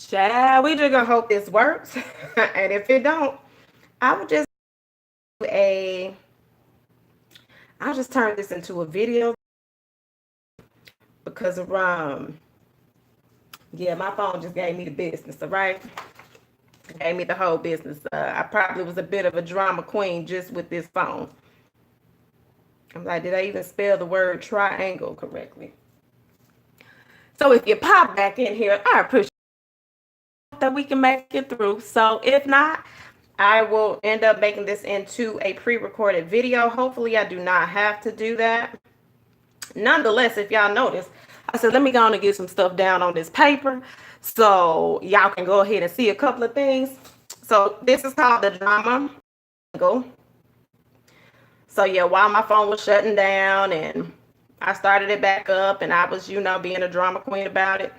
Child, we just gonna hope this works. And if it don't, I would just do a I'll just turn this into a video because of yeah, my phone just gave me the business, all right? Gave me the whole business. I probably was a bit of a drama queen just with this phone. I'm like, did I even spell the word triangle correctly? So if you pop back in here, I appreciate that we can make it through. So if not, I will end up making this into a pre-recorded video. Hopefully I do not have to do that. Nonetheless, if y'all notice, I said, let me go on and get some stuff down on this paper so y'all can go ahead and see a couple of things. So this is called the drama angle. So yeah, while my phone was shutting down and I started it back up and I was, being a drama queen about it,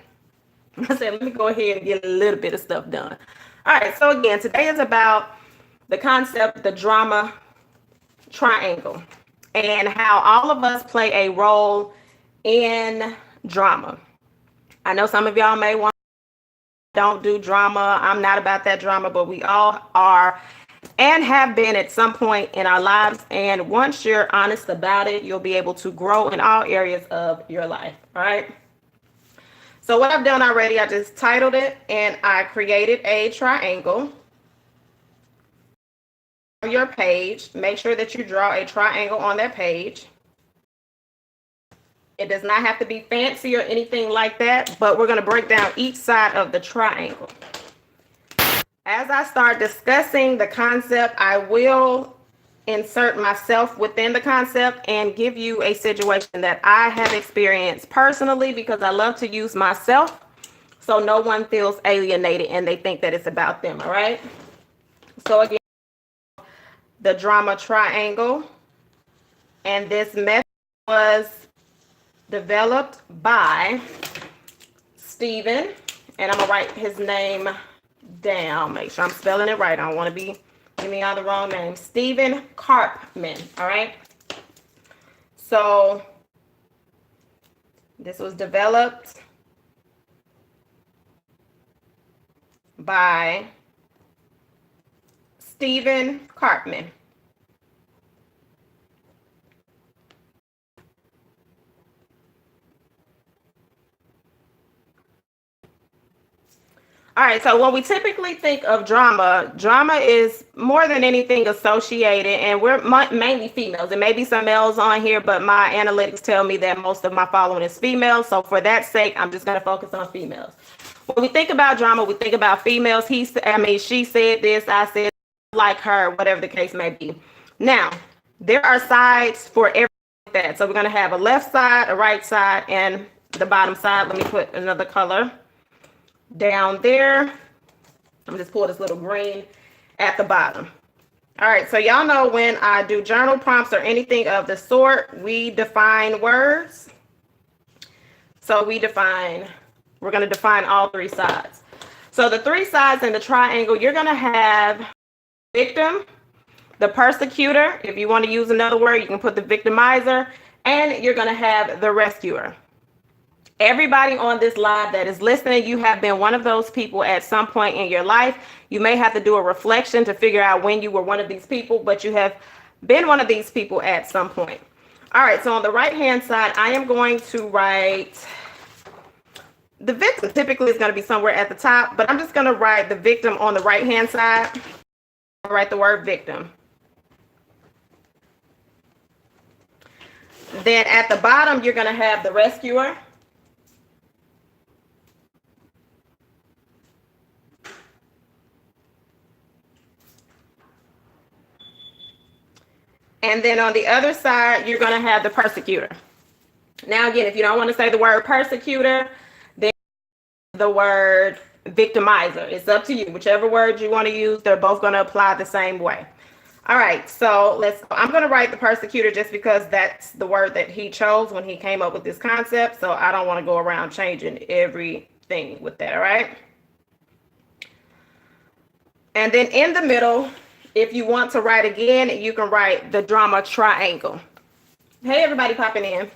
I said, let me go ahead and get a little bit of stuff done. All right, so again, today is about the concept, the drama triangle, and how all of us play a role in drama. I know some of y'all may want to don't do drama. I'm not about that drama, but we all are and have been at some point in our lives. And once you're honest about it, you'll be able to grow in all areas of your life. All right. So what I've done already, I just titled it and I created a triangle. Your page, make sure that you draw a triangle on that page. It does not have to be fancy or anything like that, but we're going to break down each side of the triangle. As I start discussing the concept, I will insert myself within the concept and give you a situation that I have experienced personally, because I love to use myself so no one feels alienated and they think that it's about them. All right. So again, the drama triangle, and this method was developed by Stephen, and I'm gonna write his name down, make sure I'm spelling it right. I don't want to be giving y'all the wrong name. Stephen Karpman. All right, so this was developed by Stephen Karpman. All right, so when we typically think of drama, drama is more than anything associated, and we're mainly females. There may be some males on here, but my analytics tell me that most of my following is females. So for that sake, I'm just going to focus on females. When we think about drama, we think about females. She said this, I said like her, whatever the case may be. Now, there are sides for everything like that. So we're going to have a left side, a right side, and the bottom side. Let me put another color down there. I'm just pull this little green at the bottom. All right, so y'all know when I do journal prompts or anything of the sort, we define words. So we're going to define all three sides. So the three sides in the triangle, you're going to have victim, the persecutor. If you want to use another word, you can put the victimizer, and you're going to have the rescuer. Everybody on this live that is listening, you have been one of those people at some point in your life. You may have to do a reflection to figure out when you were one of these people, but you have been one of these people at some point. All right, so on the right-hand side, I am going to write the victim. Typically, it's going to be somewhere at the top, but I'm just going to write the victim on the right-hand side. I'll write the word victim. Then at the bottom, you're going to have the rescuer. And then on the other side, you're going to have the persecutor. Now, again, if you don't want to say the word persecutor, then the word victimizer. It's up to you. Whichever word you want to use, they're both going to apply the same way. All right, so I'm going to write the persecutor just because that's the word that he chose when he came up with this concept. So I don't want to go around changing everything with that. All right. And then in the middle, if you want to write again, you can write the drama triangle. Hey, everybody popping in.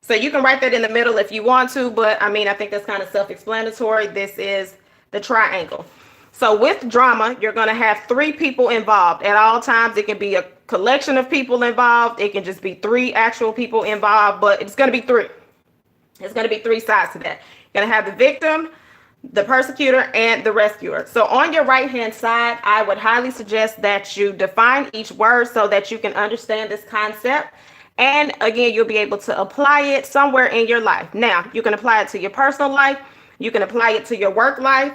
So you can write that in the middle if you want to, but I mean, I think that's kind of self-explanatory. This is the triangle. So with drama, you're going to have 3 people involved at all times. It can be a collection of people involved. It can just be 3 actual people involved, but it's going to be 3. It's going to be 3 sides to that. You're going to have the victim, the persecutor, and the rescuer. So on your right hand side, I would highly suggest that you define each word so that you can understand this concept. And again, you'll be able to apply it somewhere in your life. Now, you can apply it to your personal life. You can apply it to your work life.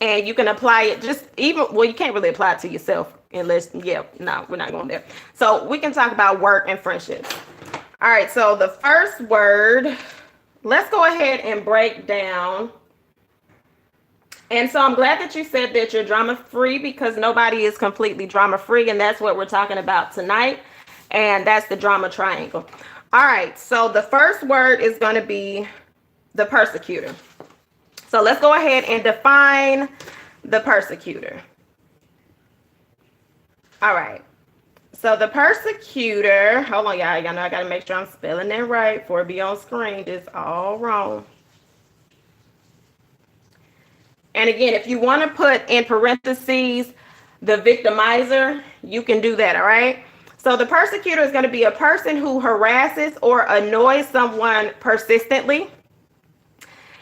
And you can apply it just even, well, you can't really apply it to yourself unless, no, we're not going there. So we can talk about work and friendships. All right, so the first word, let's go ahead and break down. And so I'm glad that you said that you're drama free, because nobody is completely drama free. And that's what we're talking about tonight. And that's the drama triangle. All right, so the first word is going to be the persecutor. So let's go ahead and define the persecutor. All right. So the persecutor, hold on, y'all know I got to make sure I'm spelling it right before it be on screen. It's all wrong. And again, if you want to put in parentheses the victimizer, you can do that, all right? So the persecutor is going to be a person who harasses or annoys someone persistently.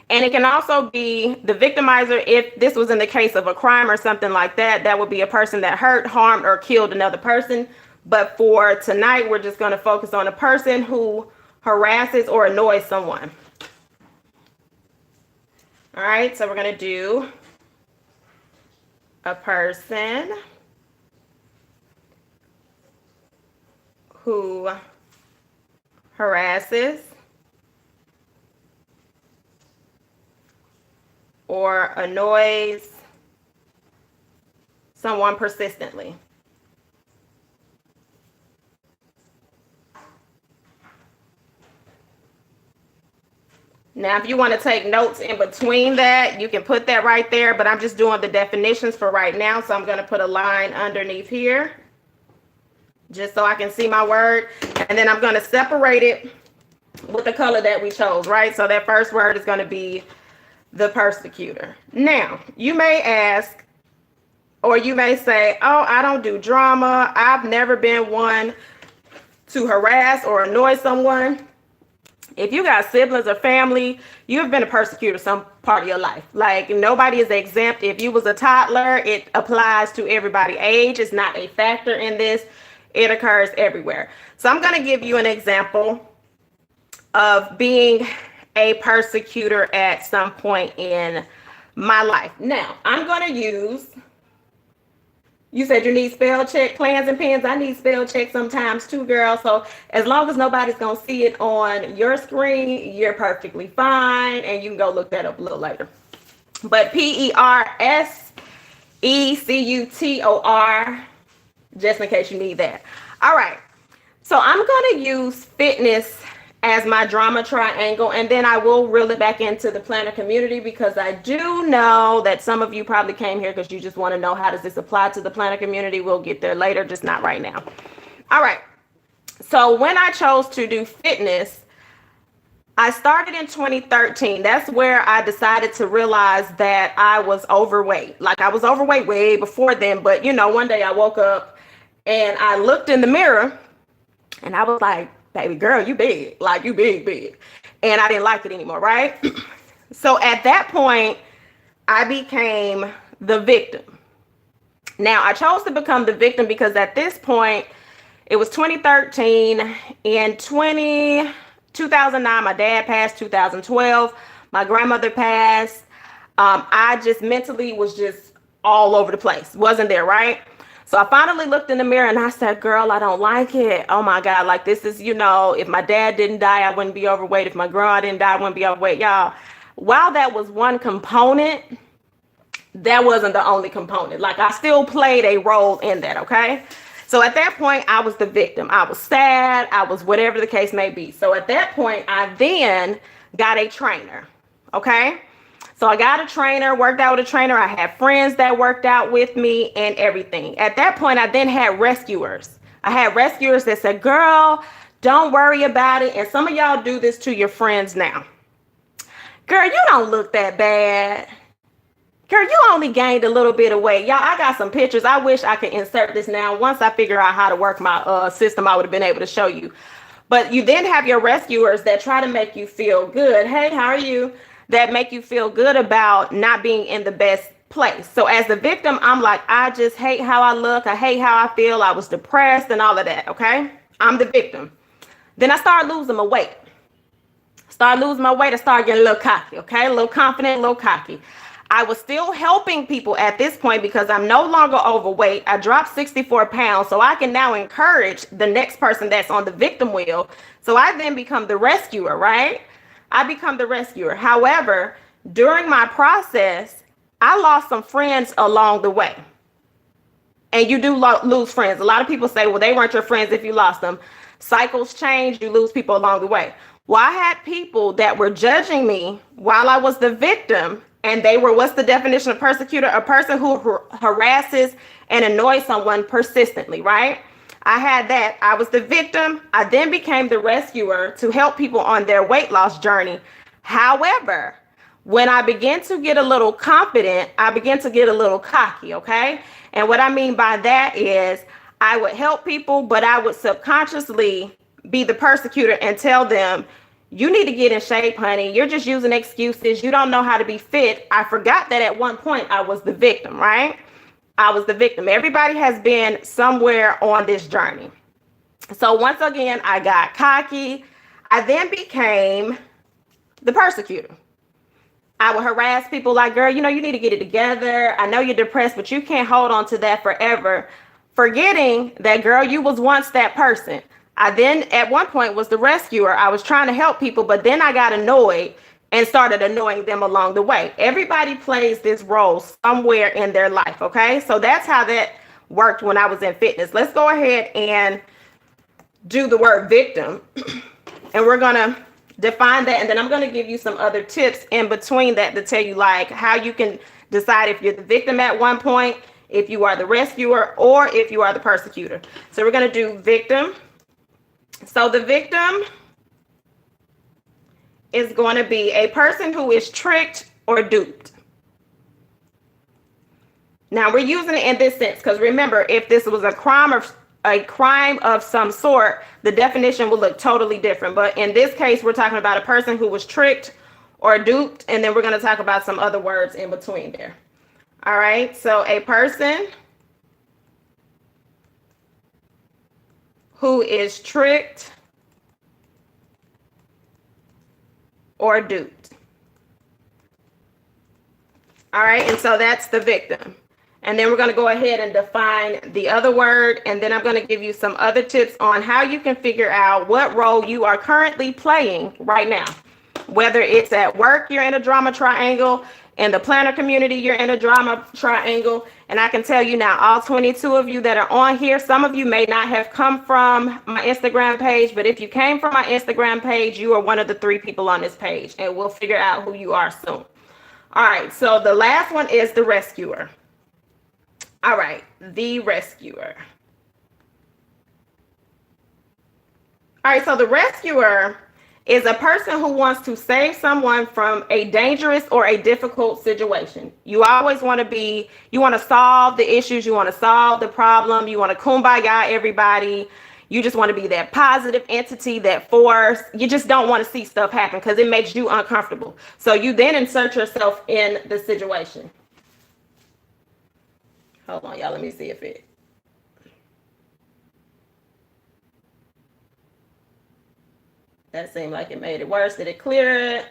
And it can also be the victimizer if this was in the case of a crime or something like that. That would be a person that hurt, harmed, or killed another person. But for tonight, we're just going to focus on a person who harasses or annoys someone. All right, so we're going to do a person who harasses or annoys someone persistently. Now, if you want to take notes in between that, you can put that right there, but I'm just doing the definitions for right now. So I'm going to put a line underneath here just so I can see my word. And then I'm going to separate it with the color that we chose, right? So that first word is going to be the persecutor. Now, you may ask, or you may say, oh, I don't do drama. I've never been one to harass or annoy someone. If you got siblings or family, you've been a persecutor some part of your life. Like, nobody is exempt. If you was a toddler, it applies to everybody. Age is not a factor in this. It occurs everywhere. So I'm going to give you an example of being a persecutor at some point in my life. Now, I'm going to use, you said you need spell check plans and pens. I need spell check sometimes too, girl. So as long as nobody's going to see it on your screen, you're perfectly fine. And you can go look that up a little later. But PERSECUTOR, just in case you need that. All right. So I'm going to use fitness as my drama triangle, and then I will reel it back into the planner community, because I do know that some of you probably came here because you just want to know, how does this apply to the planner community? We'll get there later, just not right now. All right. So when I chose to do fitness, I started in 2013. That's where I decided to realize that I was overweight. Like, I was overweight way before then, but one day I woke up and I looked in the mirror and I was like, baby girl, you big, like you big. And I didn't like it anymore, right? So at that point, I became the victim. Now, I chose to become the victim because at this point, it was 2013. In 2009, my dad passed. 2012, my grandmother passed. I just mentally was just all over the place. Wasn't there, right? So I finally looked in the mirror and I said, girl, I don't like it. Oh my God. Like, this is, if my dad didn't die, I wouldn't be overweight. If my grandma didn't die, I wouldn't be overweight. Y'all, while that was one component, that wasn't the only component. Like, I still played a role in that. Okay. So at that point, I was the victim. I was sad. I was whatever the case may be. So at that point, I then got a trainer. Okay. So I got a trainer, worked out with a trainer. I had friends that worked out with me and everything. At that point, I then had rescuers. I had rescuers that said, girl, don't worry about it. And some of y'all do this to your friends now. Girl, you don't look that bad. Girl, you only gained a little bit of weight. Y'all, I got some pictures. I wish I could insert this now. Once I figure out how to work my system, I would have been able to show you. But you then have your rescuers that try to make you feel good. Hey, how are you? That make you feel good about not being in the best place. So as the victim, I'm like, I just hate how I look. I hate how I feel. I was depressed and all of that. Okay. I'm the victim. Then I started losing my weight. I started getting a little cocky. Okay. A little confident, a little cocky. I was still helping people at this point because I'm no longer overweight. I dropped 64 pounds. So I can now encourage the next person that's on the victim wheel. So I then become the rescuer, right? I become the rescuer. However, during my process, I lost some friends along the way. And you do lose friends. A lot of people say, well, they weren't your friends if you lost them. Cycles change. You lose people along the way. Well, I had people that were judging me while I was the victim. And they were, what's the definition of persecutor? A person who harasses and annoys someone persistently, right? I had that. I was the victim. I then became the rescuer to help people on their weight loss journey. However, when I began to get a little confident, I began to get a little cocky, okay? And what I mean by that is I would help people, but I would subconsciously be the persecutor and tell them, you need to get in shape, honey. You're just using excuses. You don't know how to be fit. I forgot that at one point I was the victim, right? I was the victim. Everybody has been somewhere on this journey. So once again, I got cocky. I then became the persecutor. I would harass people like, girl, you need to get it together. I know you're depressed, but you can't hold on to that forever. Forgetting that, girl, you was once that person. I then at one point was the rescuer. I was trying to help people, but then I got annoyed and started annoying them along the way. Everybody plays this role somewhere in their life. Okay. So that's how that worked when I was in fitness. Let's go ahead and do the word victim. And we're going to define that. And then I'm going to give you some other tips in between that to tell you like how you can decide if you're the victim at one point, if you are the rescuer, or if you are the persecutor. So we're going to do victim. So the victim is going to be a person who is tricked or duped. Now we're using it in this sense because remember, if this was a crime of some sort, the definition will look totally different. But in this case, we're talking about a person who was tricked or duped, and then we're going to talk about some other words in between there. All right, so a person who is tricked or duped. All right, and so that's the victim. And then we're going to go ahead and define the other word, and then I'm going to give you some other tips on how you can figure out what role you are currently playing right now. Whether it's at work, you're in a drama triangle. In the planner community, you're in a drama triangle. And I can tell you now, all 22 of you that are on here, some of you may not have come from my Instagram page, but if you came from my Instagram page, you are one of the 3 people on this page, and we'll figure out who you are soon. All right, so the last one is the rescuer. All right, the rescuer. All right, so the rescuer is a person who wants to save someone from a dangerous or a difficult situation. You always want to solve the issues, you want to solve the problem, you want to kumbaya everybody. You just want to be that positive entity, that force. You just don't want to see stuff happen because it makes you uncomfortable. So you then insert yourself in the situation. Hold on, y'all. Let me see if it. That seemed like it made it worse. Did it clear it?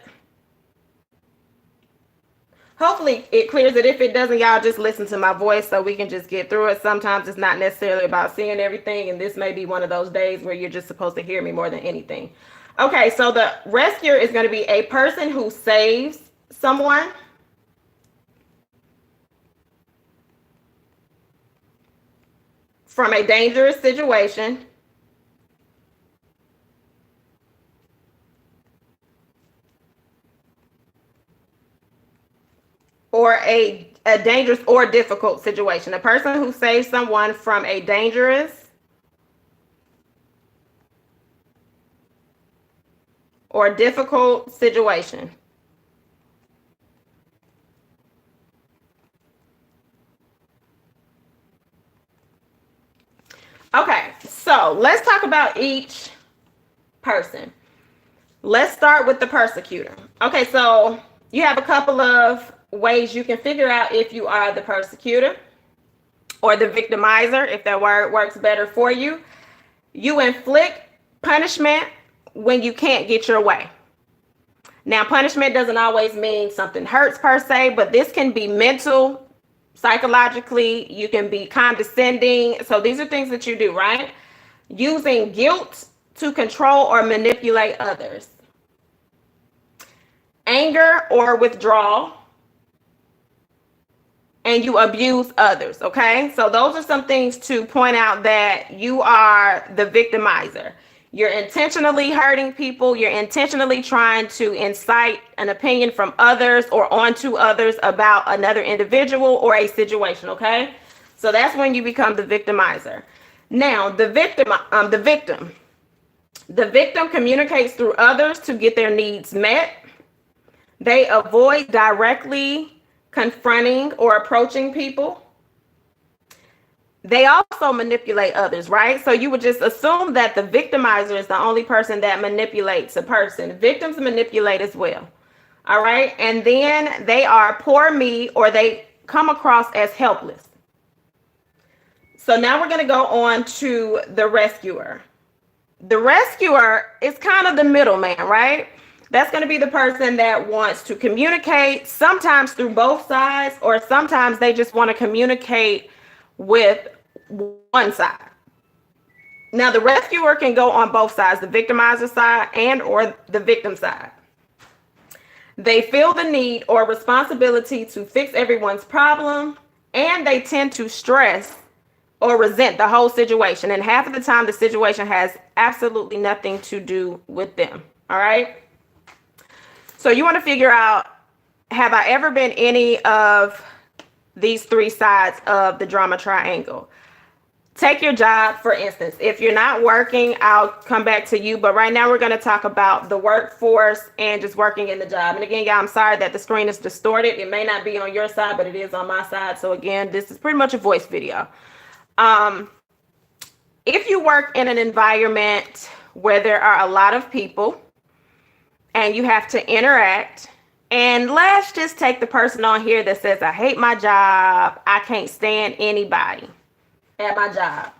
Hopefully it clears it. If it doesn't, y'all just listen to my voice so we can just get through it. Sometimes it's not necessarily about seeing everything, and this may be one of those days where you're just supposed to hear me more than anything. Okay, so the rescuer is going to be a person who saves someone. From a dangerous situation. Or a dangerous or difficult situation. A person who saves someone from a dangerous or difficult situation. So let's talk about each person. Let's start with the persecutor. Okay, so you have a couple of ways you can figure out if you are the persecutor or the victimizer, if that word works better for you. You inflict punishment when you can't get your way. Now, punishment doesn't always mean something hurts per se, but this can be mental, psychologically, you can be condescending. So these are things that you do, right? Using guilt to control or manipulate others. Anger or withdrawal. And you abuse others, okay? So those are some things to point out that you are the victimizer. You're intentionally hurting people. You're intentionally trying to incite an opinion from others or onto others about another individual or a situation, okay? So that's when you become the victimizer. Now, the victim communicates through others to get their needs met. They avoid directly confronting or approaching people. They also manipulate others, right? So you would just assume that the victimizer is the only person that manipulates a person. Victims manipulate as well. All right. And then they are poor me, or they come across as helpless. So now we're going to go on to the rescuer. The rescuer is kind of the middleman, right? That's going to be the person that wants to communicate, sometimes through both sides, or sometimes they just want to communicate with one side. Now, the rescuer can go on both sides, the victimizer side and or the victim side. They feel the need or responsibility to fix everyone's problem, and they tend to stress or resent the whole situation. And half of the time, the situation has absolutely nothing to do with them. All right. So you want to figure out, have I ever been any of these three sides of the drama triangle? Take your job, for instance. If you're not working, I'll come back to you. But right now we're going to talk about the workforce and just working in the job. And again, y'all, I'm sorry that the screen is distorted. It may not be on your side, but it is on my side. So again, this is pretty much a voice video. If you work in an environment where there are a lot of people and you have to interact, and let's just take the person on here that says, I hate my job, I can't stand anybody at my job.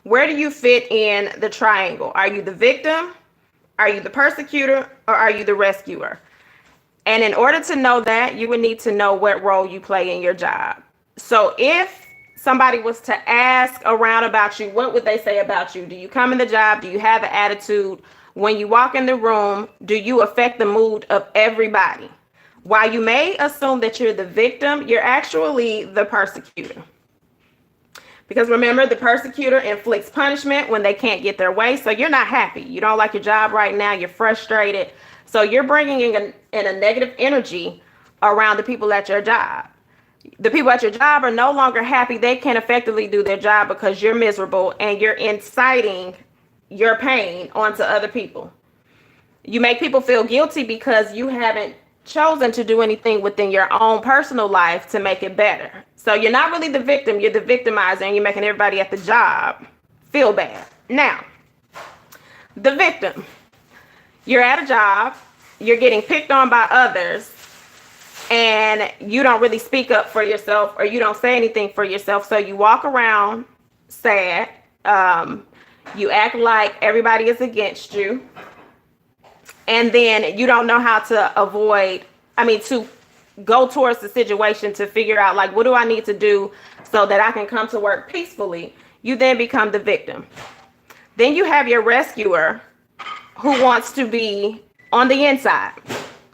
Where do you fit in the triangle? Are you the victim? Are you the persecutor? Or are you the rescuer? And in order to know that, you would need to know what role you play in your job. So if somebody was to ask around about you, what would they say about you? Do you come in the job? Do you have an attitude? When you walk in the room, do you affect the mood of everybody? While you may assume that you're the victim, you're actually the persecutor. Because remember, the persecutor inflicts punishment when they can't get their way. So you're not happy. You don't like your job right now. You're frustrated. So you're bringing in a negative energy around the people at your job. The people at your job are no longer happy. They can't effectively do their job because you're miserable and you're inciting your pain onto other people. You make people feel guilty because you haven't chosen to do anything within your own personal life to make it better. So you're not really the victim, you're the victimizer, and you're making everybody at the job feel bad. Now, the victim, you're at a job, you're getting picked on by others, and you don't really speak up for yourself, or you don't say anything for yourself. So you walk around sad. You act like everybody is against you. And then you don't know how to to go towards the situation to figure out, like, what do I need to do so that I can come to work peacefully? You then become the victim. Then you have your rescuer who wants to be on the inside.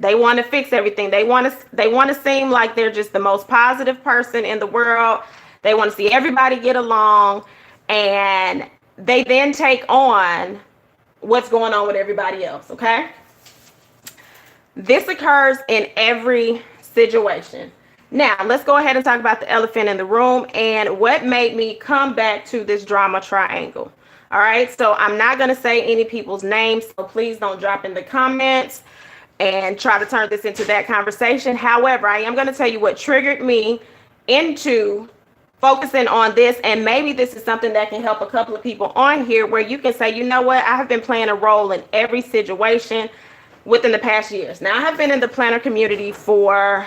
They want to fix everything. They want to seem like they're just the most positive person in the world. They want to see everybody get along, and they then take on what's going on with everybody else, okay? This occurs in every situation. Now, let's go ahead and talk about the elephant in the room and what made me come back to this drama triangle. All right, so I'm not going to say any people's names, so please don't drop in the comments and try to turn this into that conversation. However, I am going to tell you what triggered me into focusing on this, and maybe this is something that can help a couple of people on here, where you can say, you know what, I have been playing a role in every situation within the past years. Now, I have been in the planner community for,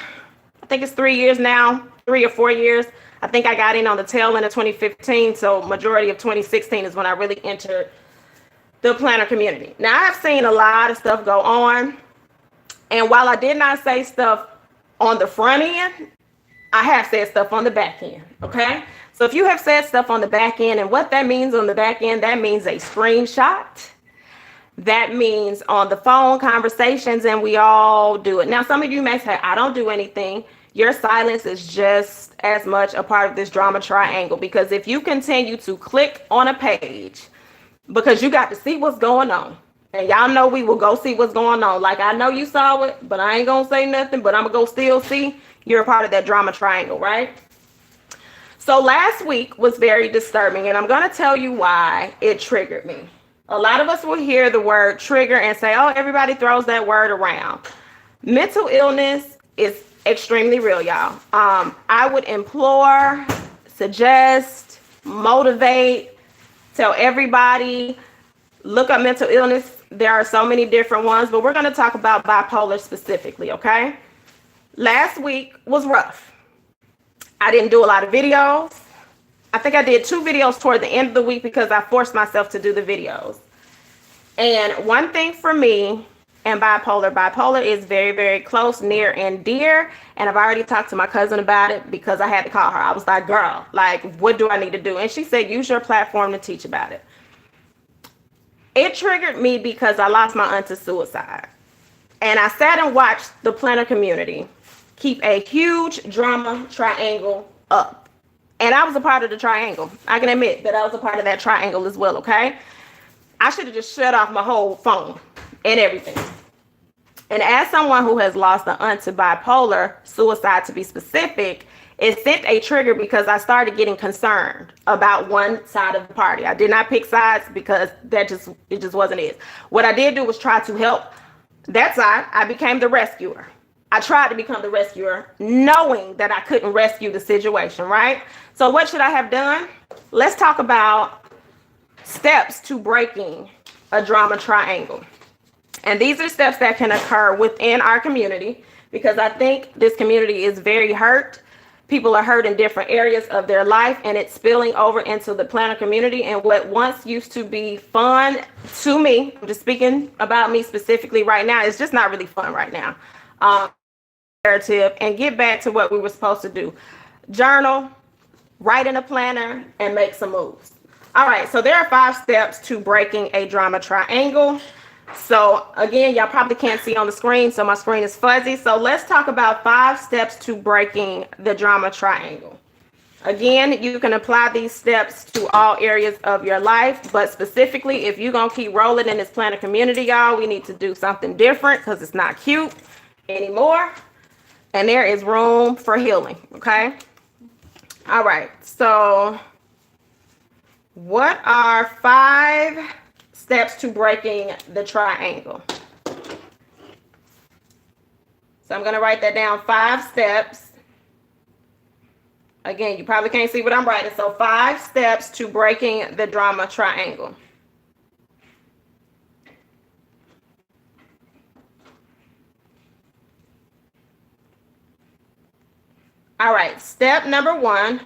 I think it's 3 years now, 3 or 4 years. I think I got in on the tail end of 2015, so majority of 2016 is when I really entered the planner community. Now, I've seen a lot of stuff go on, and while I did not say stuff on the front end, I have said stuff on the back end, okay? So if you have said stuff on the back end, and what that means on the back end, that means a screenshot. That means on the phone conversations, and we all do it. Now, some of you may say, I don't do anything. Your silence is just as much a part of this drama triangle, because if you continue to click on a page because you got to see what's going on, and y'all know we will go see what's going on. Like, I know you saw it, but I ain't gonna say nothing, but I'm gonna go still see. You're a part of that drama triangle, right? So last week was very disturbing, and I'm gonna tell you why it triggered me. A lot of us will hear the word trigger and say, oh, everybody throws that word around. Mental illness is extremely real, y'all. I would implore, suggest, motivate, tell everybody, look up mental illness. There are so many different ones, but we're going to talk about bipolar specifically, okay? Last week was rough. I didn't do a lot of videos. I think I did 2 videos toward the end of the week because I forced myself to do the videos. And one thing for me and bipolar is very, very close, near and dear. And I've already talked to my cousin about it because I had to call her. I was like, girl, like, what do I need to do? And she said, use your platform to teach about it. It triggered me because I lost my aunt to suicide. And I sat and watched the planner community keep a huge drama triangle up. And I was a part of the triangle. I can admit that I was a part of that triangle as well, okay? I should have just shut off my whole phone and everything. And as someone who has lost an aunt to bipolar, suicide to be specific, it sent a trigger because I started getting concerned about one side of the party. I did not pick sides because it just wasn't it. What I did do was try to help that side. I became the rescuer. I tried to become the rescuer, knowing that I couldn't rescue the situation, right? So what should I have done? Let's talk about steps to breaking a drama triangle. And these are steps that can occur within our community, because I think this community is very hurt. People are hurt in different areas of their life, and it's spilling over into the planner community. And what once used to be fun to me, I'm just speaking about me specifically right now, it's just not really fun right now. And get back to what we were supposed to do. Journal, write in a planner, and make some moves. All right, so there are 5 steps to breaking a drama triangle. So again, y'all probably can't see on the screen, so my screen is fuzzy. So let's talk about 5 steps to breaking the drama triangle. Again, you can apply these steps to all areas of your life, but specifically, if you're gonna keep rolling in this planner community, y'all, we need to do something different because it's not cute anymore. And there is room for healing, okay? All right, so what are 5 steps to breaking the triangle? So I'm gonna write that down, 5 steps. Again, you probably can't see what I'm writing. So 5 steps to breaking the drama triangle. All right, step number 1.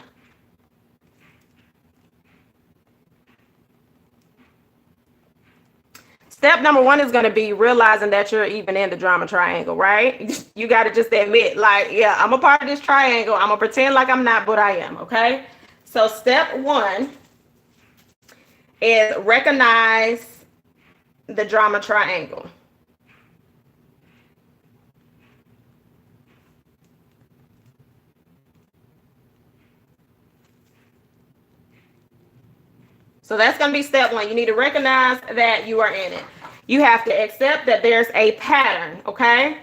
Step number 1 is going to be realizing that you're even in the drama triangle, right? You got to just admit, like, yeah, I'm a part of this triangle. I'm going to pretend like I'm not, but I am, okay? So step 1 is recognize the drama triangle. So that's going to be step 1. You need to recognize that you are in it. You have to accept that there's a pattern, okay?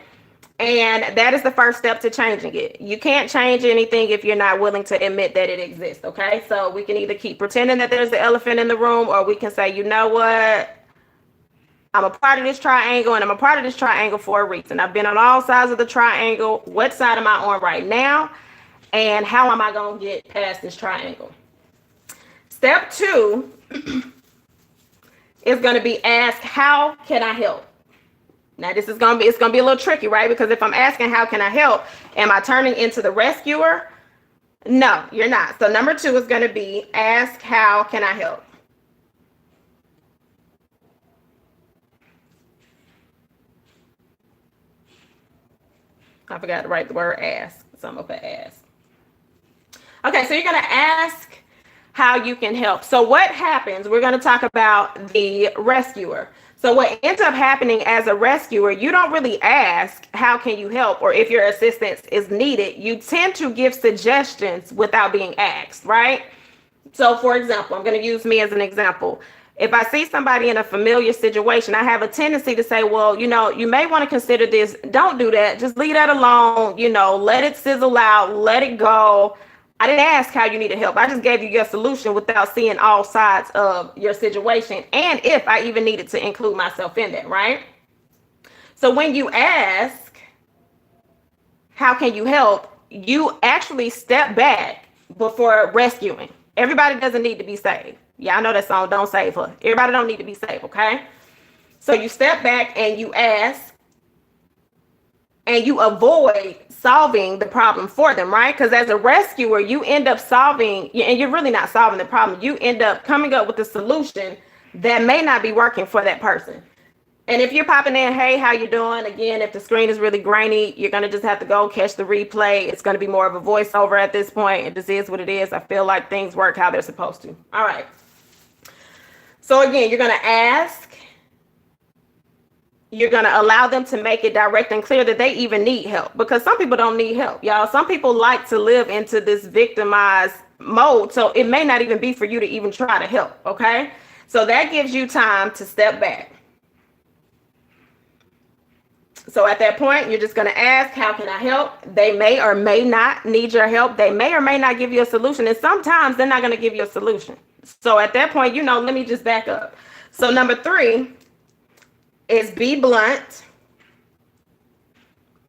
And that is the first step to changing it. You can't change anything if you're not willing to admit that it exists, okay? So we can either keep pretending that there's the elephant in the room, or we can say, you know what? I'm a part of this triangle, and I'm a part of this triangle for a reason. I've been on all sides of the triangle. What side am I on right now? And how am I going to get past this triangle? Step 2 is going to be ask, how can I help? Now this is going to be, it's going to be a little tricky, right? Because if I'm asking, how can I help? Am I turning into the rescuer? No, you're not. So number 2 is going to be ask, how can I help? I forgot to write the word ask, so I'm going to put ask. Okay, so you're going to ask how you can help. So what happens, we're going to talk about the rescuer. So what ends up happening as a rescuer, you don't really ask, how can you help? Or if your assistance is needed, you tend to give suggestions without being asked, right? So for example, I'm going to use me as an example. If I see somebody in a familiar situation, I have a tendency to say, well, you may want to consider this. Don't do that. Just leave that alone. Let it sizzle out, let it go. I didn't ask how you needed help. I just gave you your solution without seeing all sides of your situation. And if I even needed to include myself in that, right? So when you ask, how can you help? You actually step back before rescuing. Everybody doesn't need to be saved. Yeah, I know that song, Don't Save Her. Everybody don't need to be saved, okay? So you step back and you ask, and you avoid solving the problem for them, right? Because as a rescuer, you end up solving, and you're really not solving the problem. You end up coming up with a solution that may not be working for that person. And if you're popping in, hey, how you doing? Again, if the screen is really grainy, you're going to just have to go catch the replay. It's going to be more of a voiceover at this point. It just is what it is. I feel like things work how they're supposed to. All right. So again, you're going to ask. You're going to allow them to make it direct and clear that they even need help, because some people don't need help, y'all. Some people like to live into this victimized mode. So it may not even be for you to even try to help. Okay. So that gives you time to step back. So at that point, you're just going to ask, how can I help? They may or may not need your help. They may or may not give you a solution. And sometimes they're not going to give you a solution. So at that point, let me just back up. So number 3 is be blunt,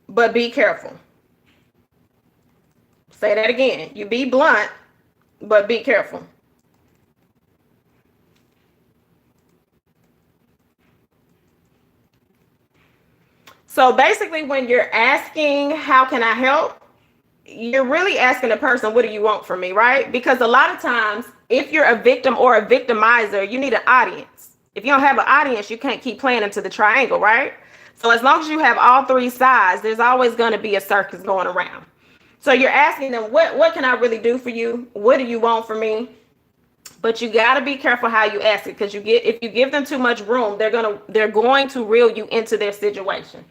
but be careful. Say that again. You be blunt, but be careful. So basically, when you're asking, how can I help? You're really asking the person, what do you want from me, right? Because a lot of times, if you're a victim or a victimizer, you need an audience. If you don't have an audience, you can't keep playing into the triangle, right? So as long as you have all 3 sides, there's always going to be a circus going around. So you're asking them, what can I really do for you? What do you want from me? But you got to be careful how you ask it, because if you give them too much room, they're going to reel you into their situation.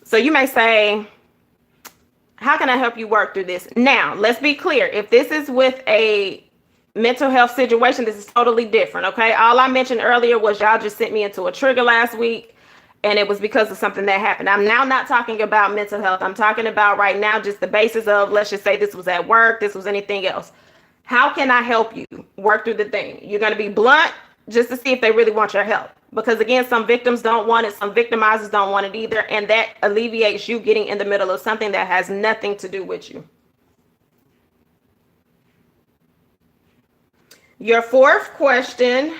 So you may say, how can I help you work through this? Now, let's be clear. If this is with a mental health situation, this is totally different, okay? All I mentioned earlier was y'all just sent me into a trigger last week, and it was because of something that happened. I'm now not talking about mental health. I'm talking about right now just the basis of, let's just say this was at work, this was anything else. How can I help you work through the thing? You're going to be blunt just to see if they really want your help. Because again, some victims don't want it, some victimizers don't want it either, and that alleviates you getting in the middle of something that has nothing to do with you. Your 4th question,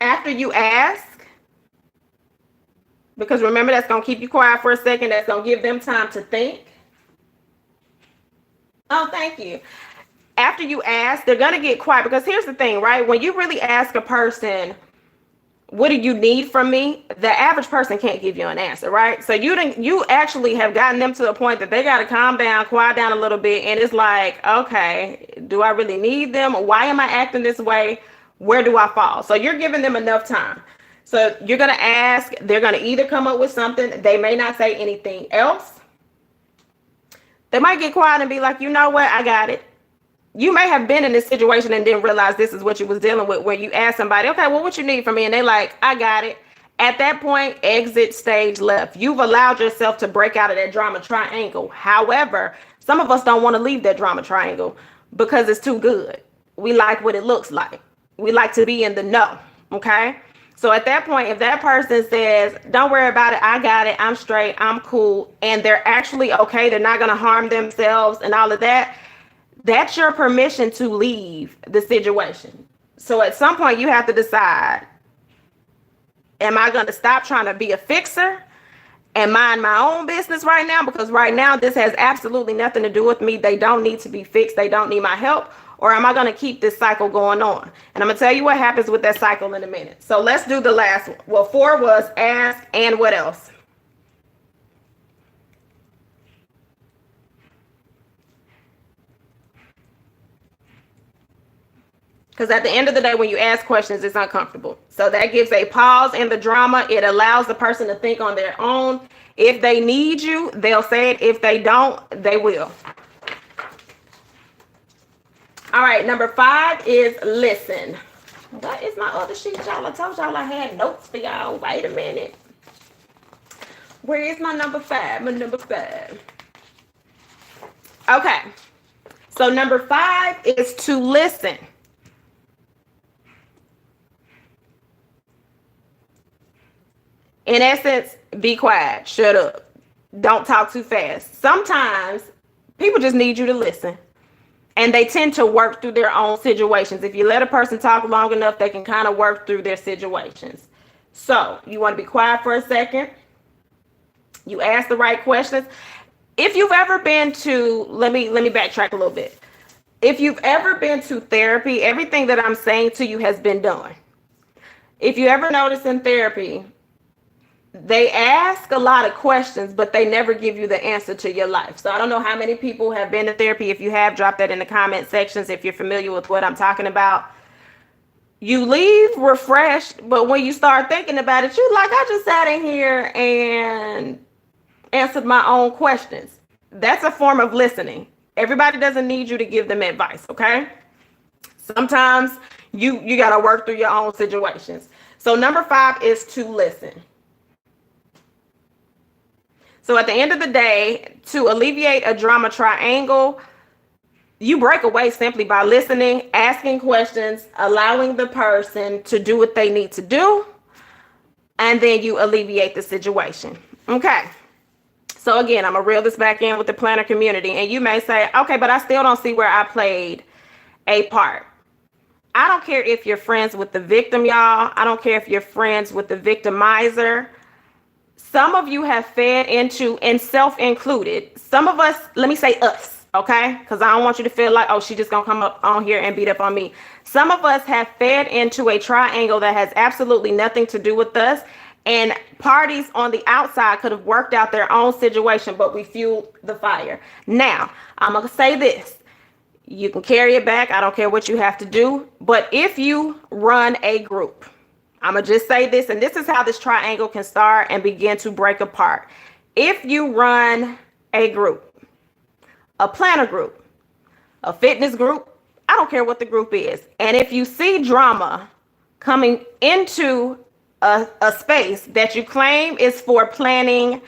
after you ask, because remember, that's going to keep you quiet for a second, that's going to give them time to think. Oh, thank you. After you ask, they're going to get quiet, because here's the thing, right? When you really ask a person, what do you need from me? The average person can't give you an answer, right? So you actually have gotten them to the point that they got to calm down, quiet down a little bit. And it's like, okay, do I really need them? Why am I acting this way? Where do I fall? So you're giving them enough time. So you're going to ask, they're going to either come up with something. They may not say anything else. They might get quiet and be like, you know what? I got it. You may have been in this situation and didn't realize this is what you was dealing with, where you ask somebody, okay, well, what you need from me? And they like, I got it. At that point, exit stage left. You've allowed yourself to break out of that drama triangle. However, some of us don't want to leave that drama triangle because it's too good. We like what it looks like. We like to be in the know. Okay. So at that point, if that person says, don't worry about it, I got it, I'm straight, I'm cool, and they're actually okay, they're not going to harm themselves and all of that, that's your permission to leave the situation. So at some point, you have to decide, am I going to stop trying to be a fixer and mind my own business right now? Because right now, this has absolutely nothing to do with me. They don't need to be fixed. They don't need my help. Or am I going to keep this cycle going on? And I'm going to tell you what happens with that cycle in a minute. So let's do the last one. Well, 4 was ask and what else? Because at the end of the day, when you ask questions, it's uncomfortable. So that gives a pause in the drama. It allows the person to think on their own. If they need you, they'll say it. If they don't, they will. All right, number 5 is listen. What is my other sheet, y'all? I told y'all I had notes for y'all. Wait a minute. Where is my number 5? My number 5. Okay. So number 5 is to listen. In essence, be quiet, shut up, don't talk too fast. Sometimes people just need you to listen, and they tend to work through their own situations. If you let a person talk long enough, they can kind of work through their situations. So you want to be quiet for a second. You ask the right questions. If you've ever been to, let me backtrack a little bit. If you've ever been to therapy, everything that I'm saying to you has been done. If you ever notice in therapy, they ask a lot of questions, but they never give you the answer to your life. So I don't know how many people have been to therapy. If you have, drop that in the comment sections if you're familiar with what I'm talking about. You leave refreshed, but when you start thinking about it, you're like, I just sat in here and answered my own questions. That's a form of listening. Everybody doesn't need you to give them advice, okay? Sometimes you got to work through your own situations. So number 5 is to listen. So at the end of the day, to alleviate a drama triangle, you break away simply by listening, asking questions, allowing the person to do what they need to do, and then you alleviate the situation. Okay. So again, I'm going to reel this back in with the planner community. And you may say, okay, but I still don't see where I played a part. I don't care if you're friends with the victim, y'all. I don't care if you're friends with the victimizer. Some of you have fed into, and self included, some of us, let me say us, okay? Because I don't want you to feel like, oh, she just gonna come up on here and beat up on me. Some of us have fed into a triangle that has absolutely nothing to do with us. And parties on the outside could have worked out their own situation, but we fueled the fire. Now, I'm gonna say this. You can carry it back. I don't care what you have to do. But if you run a group, I'm going to just say this, and this is how this triangle can start and begin to break apart. If you run a group, a planner group, a fitness group, I don't care what the group is. And if you see drama coming into a space that you claim is for planning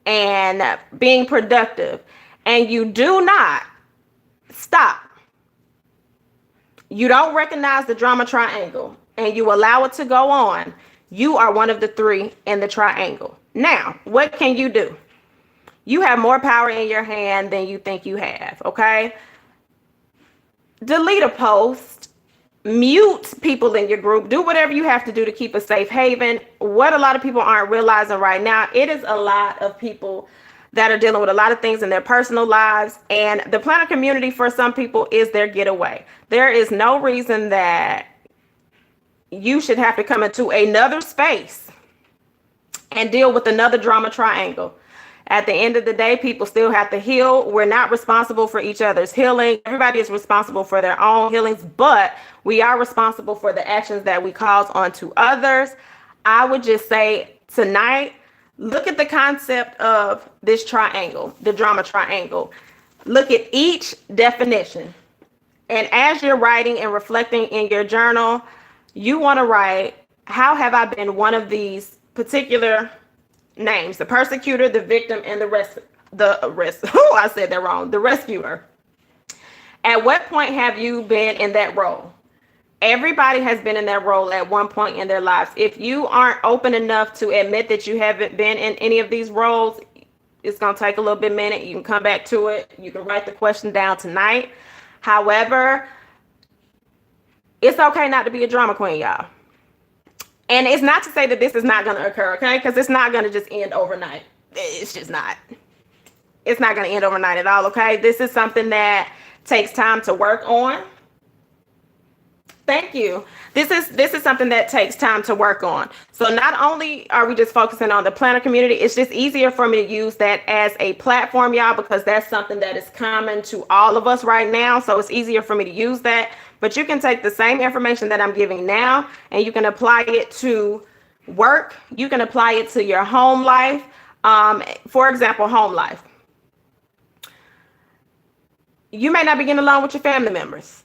and being productive, and you do not stop, you don't recognize the drama triangle, and you allow it to go on, you are one of the 3 in the triangle. Now, what can you do? You have more power in your hand than you think you have, okay? Delete a post, mute people in your group, do whatever you have to do to keep a safe haven. What a lot of people aren't realizing right now, it is a lot of people that are dealing with a lot of things in their personal lives, and the planner community for some people is their getaway. There is no reason that you should have to come into another space and deal with another drama triangle. At the end of the day, people still have to heal. We're not responsible for each other's healing. Everybody is responsible for their own healings, but we are responsible for the actions that we cause onto others. I would just say tonight, look at the concept of this triangle, the drama triangle. Look at each definition. And as you're writing and reflecting in your journal, you want to write, how have I been one of these particular names? The persecutor, the victim, and the rescuer. At what point have you been in that role? Everybody has been in that role at one point in their lives. If you aren't open enough to admit that you haven't been in any of these roles, it's going to take a little bit minute. You can come back to it. You can write the question down tonight. However, it's okay not to be a drama queen, y'all. And it's not to say that this is not going to occur, okay? Because it's not going to just end overnight. It's just not. It's not going to end overnight at all, okay? This is something that takes time to work on. Thank you. This is something that takes time to work on. So not only are we just focusing on the planner community, it's just easier for me to use that as a platform, y'all, because that's something that is common to all of us right now. So it's easier for me to use that. But you can take the same information that I'm giving now and you can apply it to work. You can apply it to your home life. For example, home life. You may not be getting along with your family members.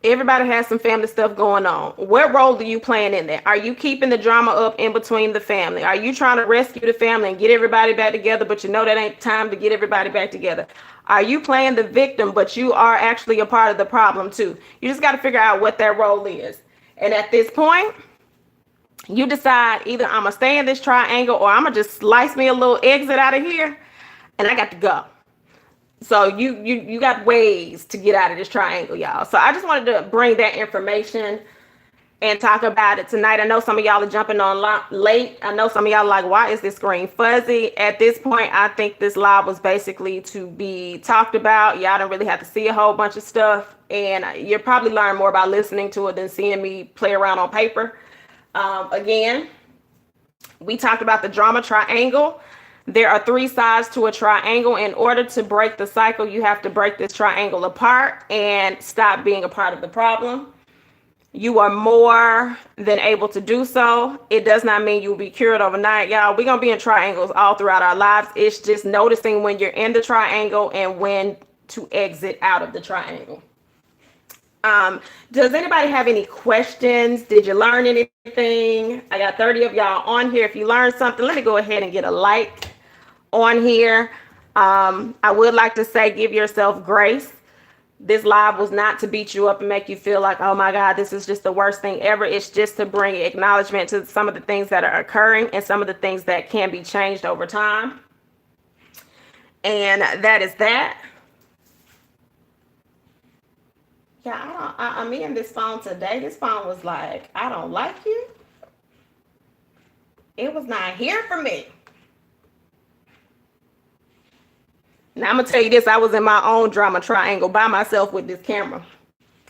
Everybody has some family stuff going on. What role are you playing in that? Are you keeping the drama up in between the family? Are you trying to rescue the family and get everybody back together, but you know that ain't time to get everybody back together? Are you playing the victim, but you are actually a part of the problem too? You just got to figure out what that role is. And at this point, you decide either I'm going to stay in this triangle or I'm going to just slice me a little exit out of here and I got to go. So you got ways to get out of this triangle, y'all. So I just wanted to bring that information and talk about it tonight. I know some of y'all are jumping on late. I know some of y'all are like, why is this screen fuzzy? At this point, I think this live was basically to be talked about. Y'all don't really have to see a whole bunch of stuff. And you'll probably learn more about listening to it than seeing me play around on paper. Again, we talked about the drama triangle. There are 3 sides to a triangle. In order to break the cycle, you have to break this triangle apart and stop being a part of the problem. You are more than able to do so. It does not mean you'll be cured overnight. Y'all, we're going to be in triangles all throughout our lives. It's just noticing when you're in the triangle and when to exit out of the triangle. Does anybody have any questions? Did you learn anything? I got 30 of y'all on here. If you learned something, let me go ahead and get a like on here. I would like to say, give yourself grace. This live was not to beat you up and make you feel like, oh my God, this is just the worst thing ever. It's just to bring acknowledgement to some of the things that are occurring and some of the things that can be changed over time. And that is that. Yeah, I'm in this phone today. This phone was like, I don't like you. It was not here for me. Now I'm gonna tell you this, I was in my own drama triangle by myself with this camera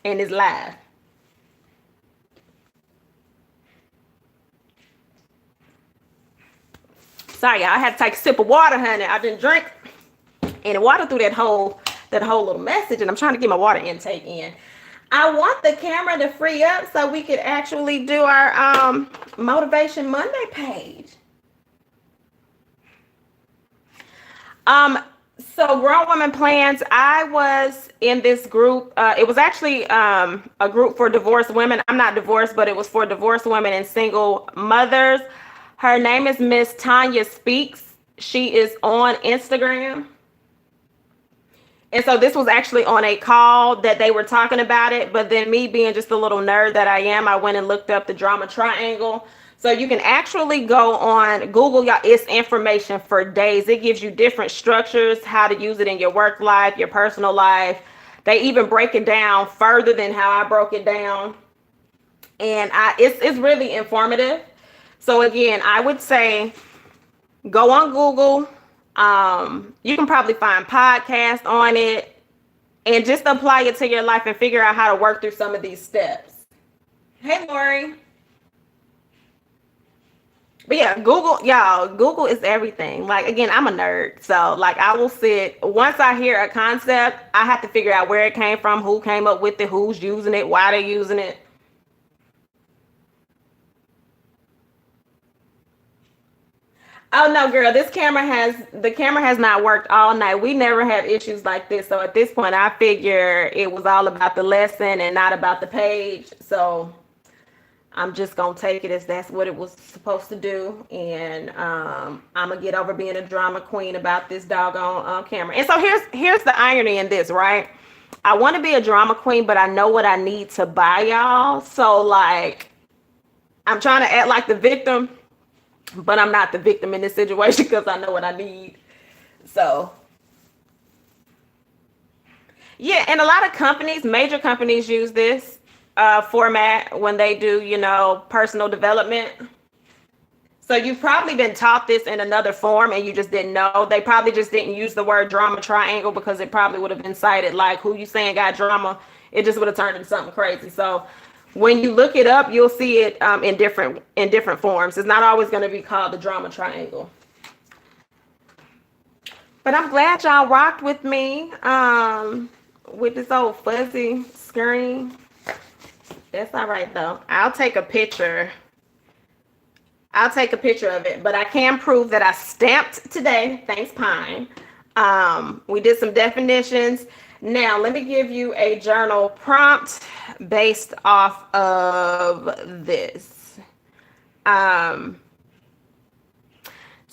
and this live. Sorry, y'all, I had to take a sip of water, honey. I didn't drink any water through that whole little message, and I'm trying to get my water intake in. I want the camera to free up so we could actually do our Motivation Monday page. So Grown Women Plans, I was in this group. It was actually a group for divorced women. I'm not divorced, but it was for divorced women and single mothers. Her name is Miss Tanya Speaks. She is on Instagram. And so this was actually on a call that they were talking about it. But then me being just a little nerd that I am, I went and looked up the drama triangle. So you can actually go on Google, y'all. It's information for days. It gives you different structures, how to use it in your work life, your personal life. They even break it down further than how I broke it down. And it's really informative. So again, I would say go on Google. You can probably find podcasts on it and just apply it to your life and figure out how to work through some of these steps. Hey, Lori. But yeah, Google, y'all, Google is everything. Like, again, I'm a nerd. So like I will sit, once I hear a concept, I have to figure out where it came from, who came up with it, who's using it, why they're using it. Oh no, girl, the camera has not worked all night. We never have issues like this. So at this point, I figure it was all about the lesson and not about the page. So I'm just gonna take it as that's what it was supposed to do. And I'm gonna get over being a drama queen about this doggone camera. And so here's the irony in this, right? I want to be a drama queen, but I know what I need to buy, y'all. So like, I'm trying to act like the victim, but I'm not the victim in this situation because I know what I need. So yeah, and a lot of companies, major companies use this format when they do, personal development. So you've probably been taught this in another form and you just didn't know. They probably just didn't use the word drama triangle because it probably would have been cited like, who you saying got drama? It just would have turned into something crazy. So when you look it up, you'll see it in different forms. It's not always going to be called the drama triangle. But I'm glad y'all rocked with me with this old fuzzy screen. That's all right though. I'll take a picture of it, but I can prove that I stamped today. Thanks, Pine. We did some definitions. Now, let me give you a journal prompt based off of this. So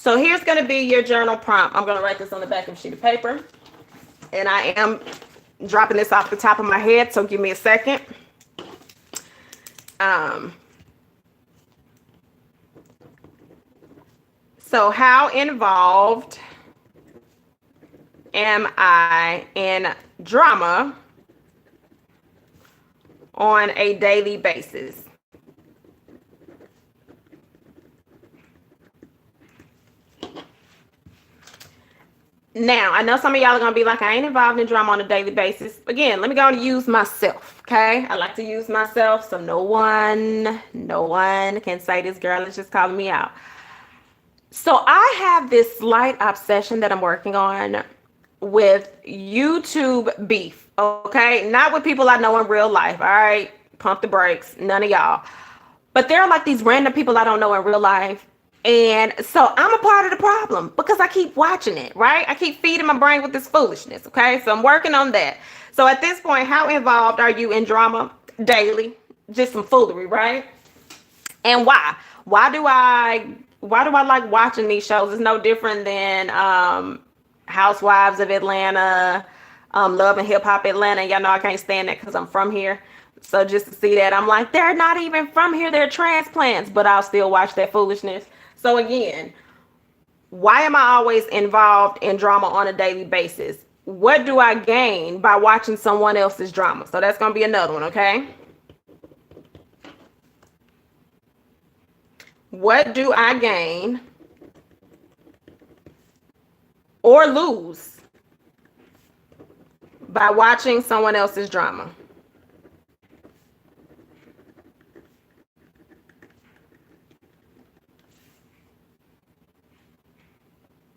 here's going to be your journal prompt. I'm going to write this on the back of a sheet of paper. And I am dropping this off the top of my head, so give me a second. So how involved am I in drama on a daily basis? Now, I know some of y'all are going to be like, I ain't involved in drama on a daily basis. Again, let me go and use myself, okay? I like to use myself, so no one can say this girl is just calling me out. So I have this slight obsession that I'm working on with YouTube beef, okay? Not with people I know in real life, all right? Pump the brakes, none of y'all. But there are like these random people I don't know in real life. And so I'm a part of the problem because I keep watching it, right? I keep feeding my brain with this foolishness, okay? So I'm working on that. So at this point, how involved are you in drama daily? Just some foolery, right? And why? Why do I like watching these shows? It's no different than Housewives of Atlanta, Love and Hip Hop Atlanta. Y'all know I can't stand that because I'm from here. So just to see that, I'm like, they're not even from here. They're transplants, but I'll still watch that foolishness. So again, why am I always involved in drama on a daily basis? What do I gain by watching someone else's drama? So that's going to be another one, okay? What do I gain or lose by watching someone else's drama?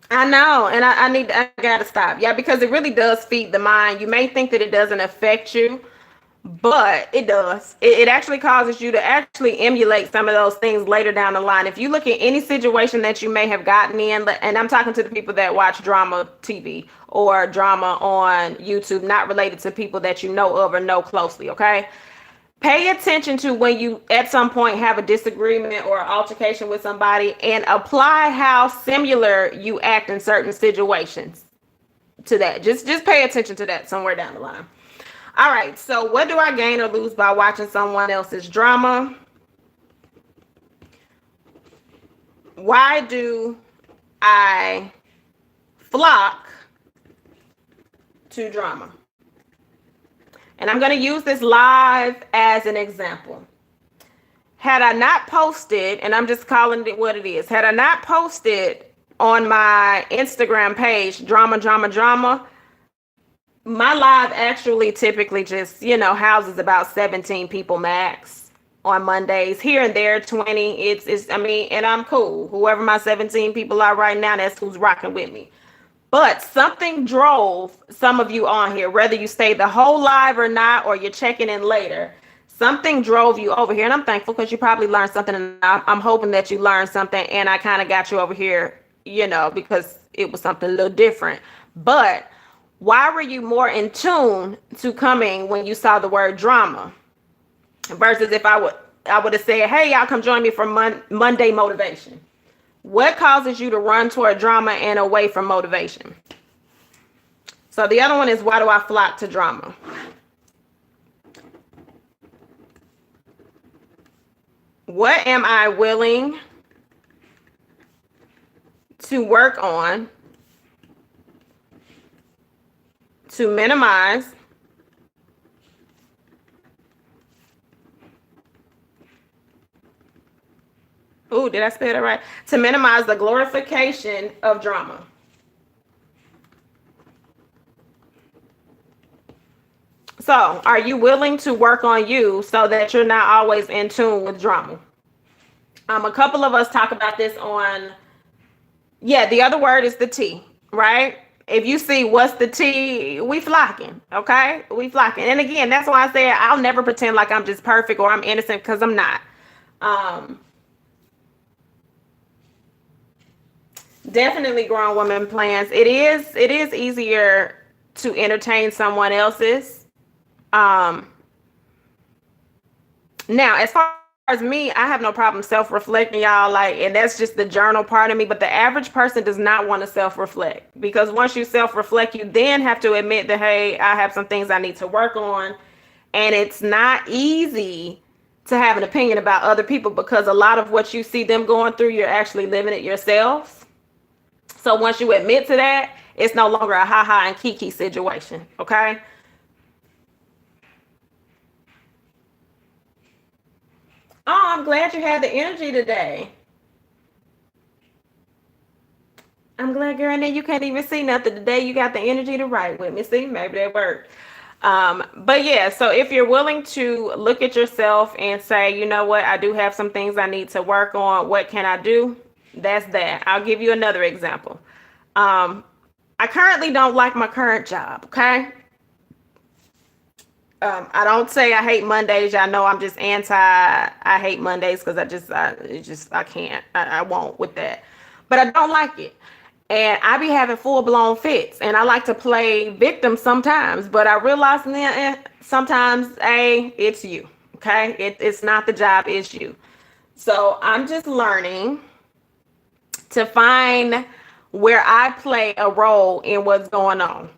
I know, and I gotta stop. Yeah, because it really does feed the mind. You may think that it doesn't affect you, but it does. It actually causes you to actually emulate some of those things later down the line. If you look at any situation that you may have gotten in, and I'm talking to the people that watch drama TV or drama on YouTube, not related to people that you know of or know closely, okay? Pay attention to when you at some point have a disagreement or altercation with somebody and apply how similar you act in certain situations to that. Just pay attention to that somewhere down the line. All right, so what do I gain or lose by watching someone else's drama? Why do I flock to drama? And I'm going to use this live as an example. Had I not posted, and I'm just calling it what it is, had I not posted on my Instagram page, drama, my live actually typically just, houses about 17 people max on Mondays. Here and there, 20. And I'm cool. Whoever my 17 people are right now, that's who's rocking with me. But something drove some of you on here, whether you stayed the whole live or not, or you're checking in later. Something drove you over here, and I'm thankful because you probably learned something. And I'm hoping that you learned something, and I kind of got you over here, because it was something a little different. But why were you more in tune to coming when you saw the word drama versus if I would have said, hey, y'all come join me for Monday motivation? What causes you to run toward drama and away from motivation? So the other one is, why do I flock to drama? What am I willing to work on to minimize did I spell that right? To minimize the glorification of drama. So, are you willing to work on you so that you're not always in tune with drama? A couple of us talk about this on, the other word is the T, right? If you see what's the T, we flocking, okay? We flocking. And again, that's why I say I'll never pretend like I'm just perfect or I'm innocent, because I'm not. Definitely grown woman plans. It is easier to entertain someone else's. Now, as far as me, I have no problem self-reflecting, y'all, and that's just the journal part of me. But the average person does not want to self-reflect, because once you self-reflect, you then have to admit that, hey, I have some things I need to work on. And it's not easy to have an opinion about other people, because a lot of what you see them going through, you're actually living it yourselves. So once you admit to that, it's no longer a ha-ha and kiki situation, okay? Oh, I'm glad you had the energy today. I'm glad, girl, and then you can't even see nothing today. You got the energy to write with me. See, maybe that worked. But yeah, so if you're willing to look at yourself and say, you know what, I do have some things I need to work on. What can I do? That's that. I'll give you another example. I currently don't like my current job, okay? I don't say I hate Mondays. Y'all know I'm just I hate Mondays, because I can't. I won't with that. But I don't like it. And I be having full-blown fits. And I like to play victim sometimes. But I realize sometimes, it's you, okay? It's not the job, it's you. So I'm just learning to find where I play a role in what's going on,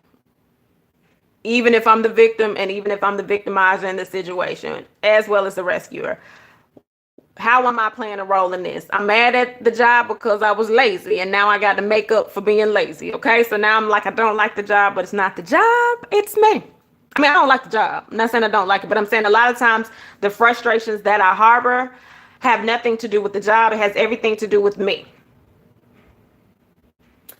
even if I'm the victim and even if I'm the victimizer in the situation, as well as the rescuer. How am I playing a role in this? I'm mad at the job because I was lazy, and now I got to make up for being lazy, okay? So now I'm like, I don't like the job, but it's not the job, it's me. I mean, I don't like the job. I'm not saying I don't like it, but I'm saying a lot of times the frustrations that I harbor have nothing to do with the job. It has everything to do with me.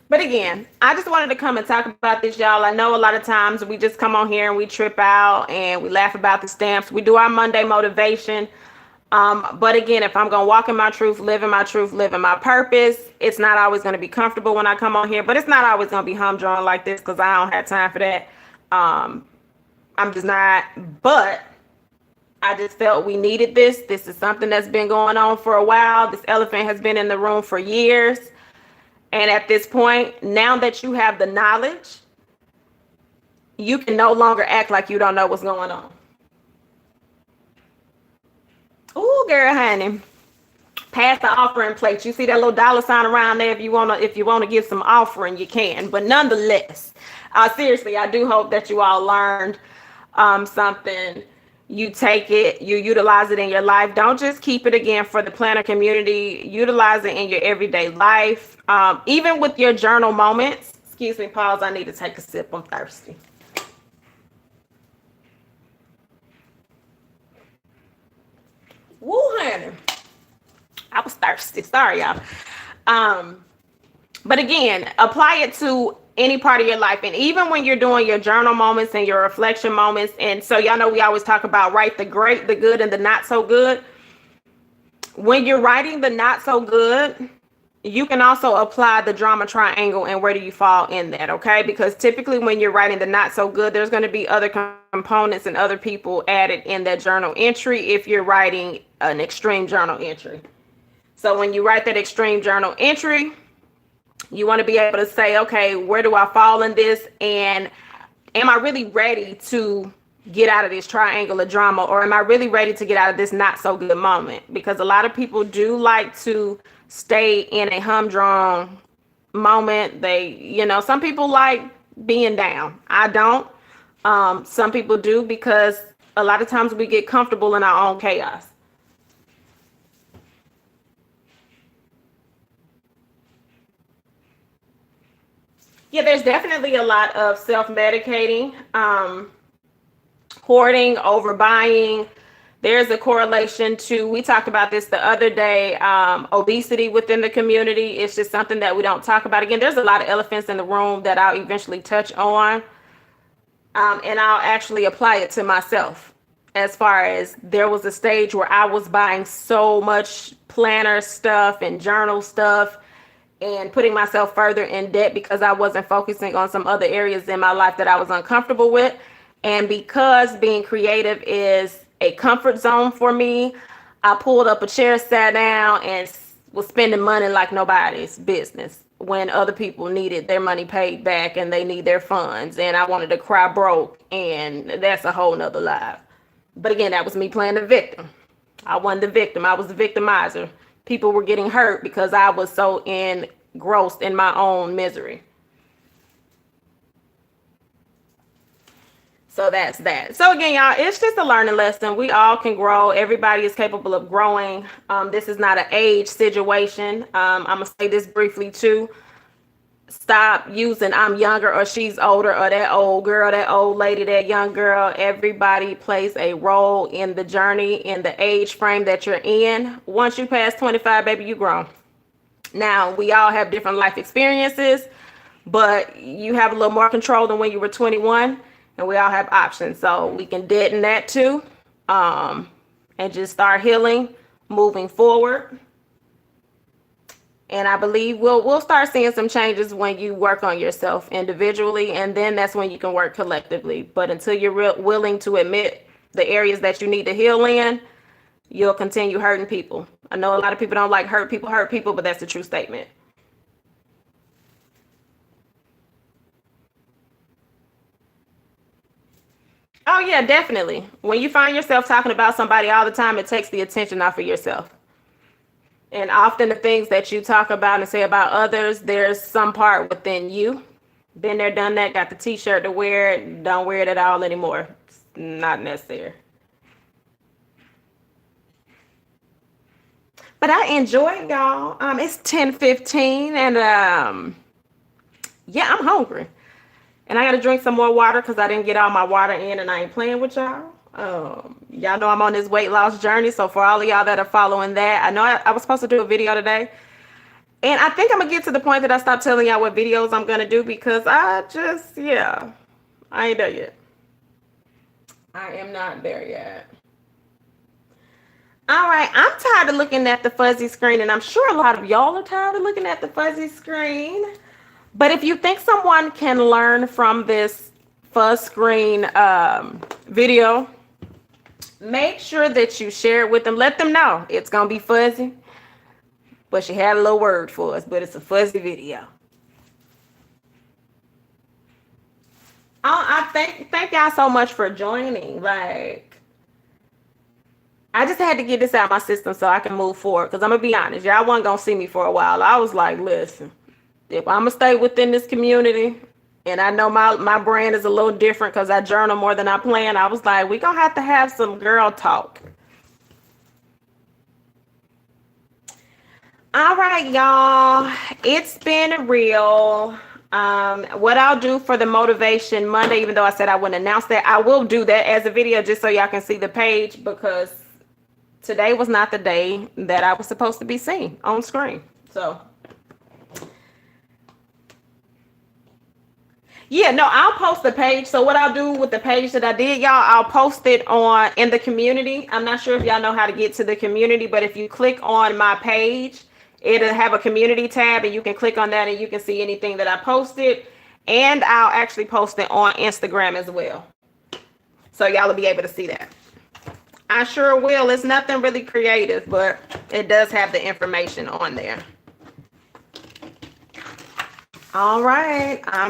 But again, I just wanted to come and talk about this, y'all. I know a lot of times we just come on here and we trip out and we laugh about the stamps. We do our Monday motivation. But again, if I'm going to walk in my truth, live in my purpose, it's not always going to be comfortable when I come on here, but it's not always going to be humdrum like this, because I don't have time for that. I'm just not, but I just felt we needed this. This is something that's been going on for a while. This elephant has been in the room for years. And at this point, now that you have the knowledge, you can no longer act like you don't know what's going on. Ooh, girl, honey. Pass the offering plate. You see that little dollar sign around there? If you wanna give some offering, you can. But nonetheless, seriously, I do hope that you all learned something. You take it, you utilize it in your life. Don't just keep it again for the planner community. Utilize it in your everyday life. Even with your journal moments. Excuse me, pause. I need to take a sip. I'm thirsty. Woo, honey. I was thirsty. Sorry, y'all. But again, apply it to any part of your life. And even when you're doing your journal moments and your reflection moments, and so y'all know we always talk about write the great, the good, and the not so good. When you're writing the not so good, you can also apply the drama triangle, and where do you fall in that, okay? Because typically when you're writing the not so good, there's going to be other components and other people added in that journal entry if you're writing an extreme journal entry. So when you write that extreme journal entry, you want to be able to say, okay, where do I fall in this? And am I really ready to get out of this triangle of drama? Or am I really ready to get out of this not so good moment? Because a lot of people do like to stay in a humdrum moment. Some people like being down. I don't. Some people do because a lot of times we get comfortable in our own chaos. Yeah, there's definitely a lot of self-medicating, hoarding, overbuying. There's a correlation to, we talked about this the other day, obesity within the community. It's just something that we don't talk about. Again, there's a lot of elephants in the room that I'll eventually touch on, and I'll actually apply it to myself. As far as there was a stage where I was buying so much planner stuff and journal stuff and putting myself further in debt because I wasn't focusing on some other areas in my life that I was uncomfortable with. And because being creative is a comfort zone for me, I pulled up a chair, sat down, and was spending money like nobody's business when other people needed their money paid back and they need their funds. And I wanted to cry broke, and that's a whole nother life. But again, that was me playing the victim. I wasn't the victim. I was the victimizer. People were getting hurt because I was so engrossed in my own misery. So that's that. So again, y'all, it's just a learning lesson. We all can grow. Everybody is capable of growing. This is not an age situation. I'm going to say this briefly too. Stop using I'm younger or she's older or that old girl, that old lady, that young girl. Everybody plays a role in the journey, in the age frame that you're in. Once you pass 25, baby, you grown. Now, we all have different life experiences, but you have a little more control than when you were 21, and we all have options. So we can deaden that too, and just start healing, moving forward. And I believe we'll start seeing some changes when you work on yourself individually, and then that's when you can work collectively. But until you're willing to admit the areas that you need to heal in, you'll continue hurting people. I know a lot of people don't like hurt people, but that's the true statement. Oh yeah, definitely. When you find yourself talking about somebody all the time, it takes the attention off of yourself. And often the things that you talk about and say about others, there's some part within you. Been there, done that, got the t-shirt to wear it, don't wear it at all anymore. It's not necessary. But I enjoyed y'all. It's 10:15 and yeah, I'm hungry. And I gotta drink some more water because I didn't get all my water in and I ain't playing with y'all. Y'all know I'm on this weight loss journey. So for all of y'all that are following that, I know I was supposed to do a video today. And I think I'm gonna get to the point that I stop telling y'all what videos I'm gonna do because yeah, I ain't there yet. I am not there yet. All right, I'm tired of looking at the fuzzy screen, and I'm sure a lot of y'all are tired of looking at the fuzzy screen. But if you think someone can learn from this fuzz screen video, make sure that you share it with them. Let them know it's gonna be fuzzy, but she had a little word for us, but it's a fuzzy video. I thank y'all so much for joining. Like, I just had to get this out of my system so I can move forward. Because I'm going to be honest, y'all wasn't going to see me for a while. I was like, listen, if I'm going to stay within this community, and I know my brand is a little different because I journal more than I plan, I was like, we're going to have some girl talk. All right, y'all. It's been real. What I'll do for the motivation Monday, even though I said I wouldn't announce that, I will do that as a video just so y'all can see the page because today was not the day that I was supposed to be seen on screen. So yeah, no, I'll post the page. So what I'll do with the page that I did, y'all, I'll post it on in the community. I'm not sure if y'all know how to get to the community, but if you click on my page, it'll have a community tab and you can click on that and you can see anything that I posted. And I'll actually post it on Instagram as well. So y'all will be able to see that. I sure will. It's nothing really creative, but it does have the information on there. All right. I'm